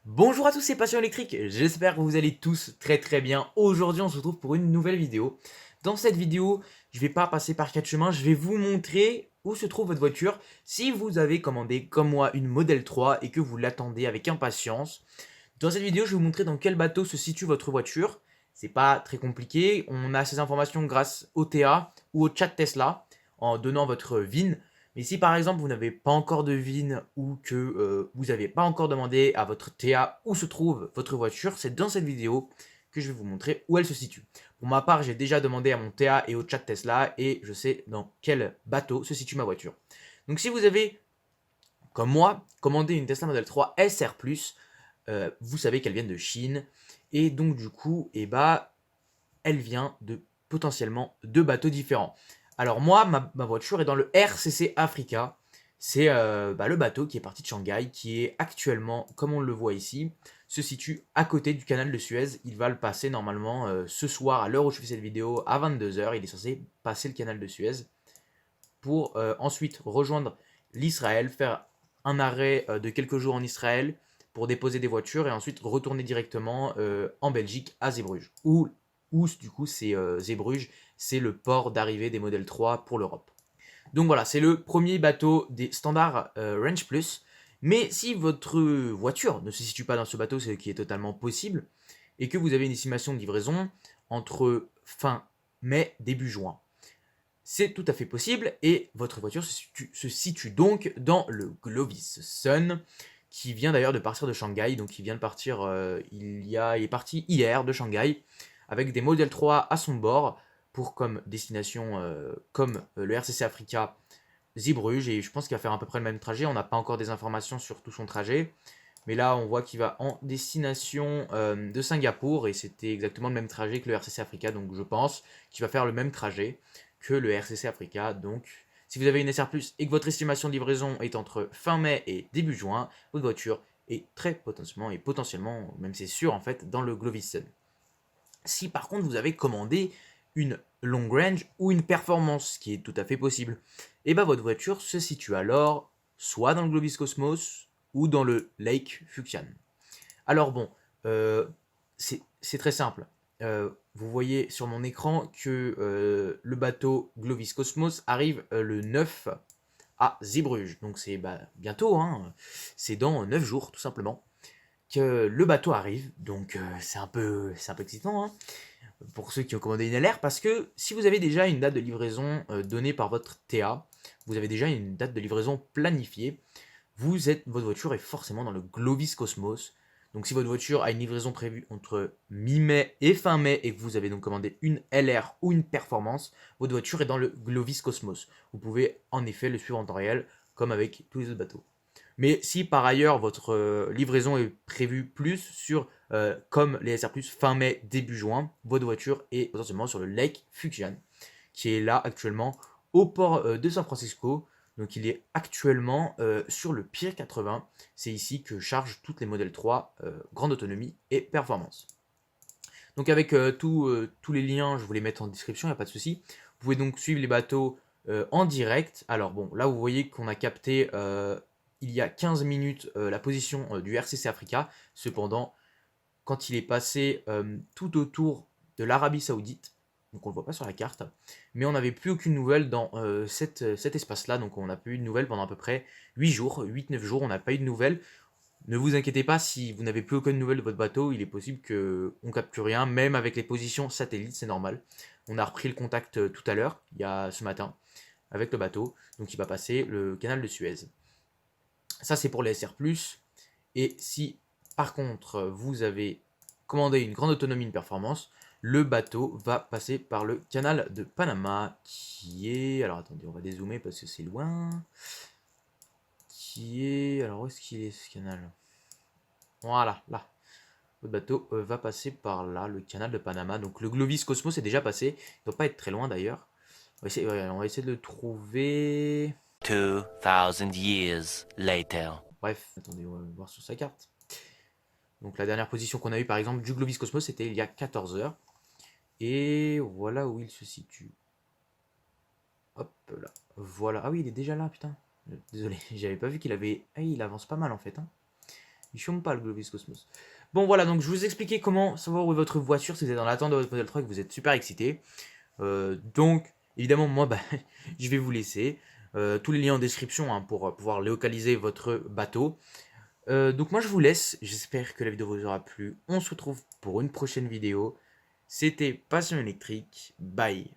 Bonjour à tous ces passionnés électriques, j'espère que vous allez tous très bien. Aujourd'hui on se retrouve pour une nouvelle vidéo. Dans cette vidéo, je vais pas passer par quatre chemins, je vais vous montrer où se trouve votre voiture si vous avez commandé comme moi une Model 3 et que vous l'attendez avec impatience. Dans cette vidéo, je vais vous montrer dans quel bateau se situe votre voiture. C'est pas très compliqué, on a ces informations grâce au TA ou au chat Tesla en donnant votre VIN. Mais si par exemple vous n'avez pas encore de VIN ou que vous n'avez pas encore demandé à votre TA où se trouve votre voiture, c'est dans cette vidéo que je vais vous montrer où elle se situe. Pour ma part, j'ai déjà demandé à mon TA et au chat Tesla et je sais dans quel bateau se situe ma voiture. Donc si vous avez, comme moi, commandé une Tesla Model 3 SR+, vous savez qu'elle vient de Chine et donc du coup, elle vient de potentiellement deux bateaux différents. Alors moi, ma voiture est dans le RCC Africa. C'est le bateau qui est parti de Shanghai, qui est actuellement, comme on le voit ici, se situe à côté du canal de Suez. Il va le passer normalement ce soir, à l'heure où je fais cette vidéo, à 22 h. Il est censé passer le canal de Suez pour ensuite rejoindre l'Israël, faire un arrêt de quelques jours en Israël pour déposer des voitures et ensuite retourner directement en Belgique à Zeebrugge. Où du coup c'est Zeebrugge, c'est le port d'arrivée des Model 3 pour l'Europe. Donc voilà, c'est le premier bateau des standards Range Plus. Mais si votre voiture ne se situe pas dans ce bateau, ce qui est totalement possible, et que vous avez une estimation de livraison entre fin mai, début juin, c'est tout à fait possible et votre voiture se situe donc dans le Glovis Sun qui vient d'ailleurs de partir de Shanghai, donc il vient de partir, il est parti hier de Shanghai avec des Model 3 à son bord pour comme destination le RCC Africa Zeebrugge et je pense qu'il va faire à peu près le même trajet, on n'a pas encore des informations sur tout son trajet. Mais là, on voit qu'il va en destination de Singapour et c'était exactement le même trajet que le RCC Africa. Donc je pense qu'il va faire le même trajet que le RCC Africa. Donc si vous avez une SR+, et que votre estimation de livraison est entre fin mai et début juin, votre voiture est très potentiellement, même c'est sûr en fait, dans le Glovis. Si par contre vous avez commandé une long range ou une performance, ce qui est tout à fait possible, et votre voiture se situe alors soit dans le Glovis Cosmos ou dans le Lake Fuxian. Alors bon, euh, c'est très simple. Vous voyez sur mon écran que le bateau Glovis Cosmos arrive le 9 à Zeebrugge. Donc c'est bientôt, hein, c'est dans 9 jours tout simplement que le bateau arrive. Donc c'est un peu excitant, hein, pour ceux qui ont commandé une LR, parce que si vous avez déjà une date de livraison donnée par votre TA, vous avez déjà une date de livraison planifiée, votre voiture est forcément dans le Glovis Cosmos. Donc si votre voiture a une livraison prévue entre mi-mai et fin mai et que vous avez donc commandé une LR ou une performance, votre voiture est dans le Glovis Cosmos. Vous pouvez en effet le suivre en temps réel comme avec tous les autres bateaux. Mais si par ailleurs votre livraison est prévue plus sur, comme les SR+, fin mai, début juin, votre voiture est potentiellement sur le Lake Fujian, qui est là actuellement au port de San Francisco. Donc il est actuellement sur le Pier 80. C'est ici que chargent toutes les Model 3 grande autonomie et performance. Donc avec tous les liens, je vous les mets en description, il n'y a pas de souci. Vous pouvez donc suivre les bateaux en direct. Alors bon, là vous voyez qu'on a capté il y a 15 minutes la position du RCC Africa. Cependant, quand il est passé tout autour de l'Arabie Saoudite, donc on ne le voit pas sur la carte, mais on n'avait plus aucune nouvelle dans cet espace-là, donc on n'a pas eu de nouvelles pendant à peu près 8 jours, 8-9 jours, on n'a pas eu de nouvelles. Ne vous inquiétez pas, si vous n'avez plus aucune nouvelle de votre bateau, il est possible qu'on ne capte plus rien, même avec les positions satellites, c'est normal. On a repris le contact tout à l'heure, il y a ce matin, avec le bateau, donc il va passer le canal de Suez. Ça c'est pour les SR+, et si par contre vous avez commandé une grande autonomie, une performance, le bateau va passer par le canal de Panama, qui est... Alors attendez, on va dézoomer parce que c'est loin. Qui est... Alors où est-ce qu'il est ce canal? Voilà, là. Votre bateau va passer par là, le canal de Panama. Donc le Glovis Cosmos est déjà passé. Il ne doit pas être très loin d'ailleurs. On va essayer de le trouver. 2000 years later. Bref, attendez, on va voir sur sa carte. Donc la dernière position qu'on a eue par exemple du Glovis Cosmos, c'était il y a 14 heures. Et voilà où il se situe. Hop là. Voilà. Ah oui, il est déjà là, putain. Désolé, j'avais pas vu qu'il avait... Ah, il avance pas mal en fait, hein. Il chôme pas le Globus Cosmos. Bon voilà, donc je vous expliquais comment savoir où est votre voiture si vous êtes dans l'attente de votre Model 3 et que vous êtes super excité. Donc évidemment moi bah, je vais vous laisser tous les liens en description hein, pour pouvoir localiser votre bateau. Donc moi je vous laisse, j'espère que la vidéo vous aura plu. On se retrouve pour une prochaine vidéo. C'était Passion électrique, bye.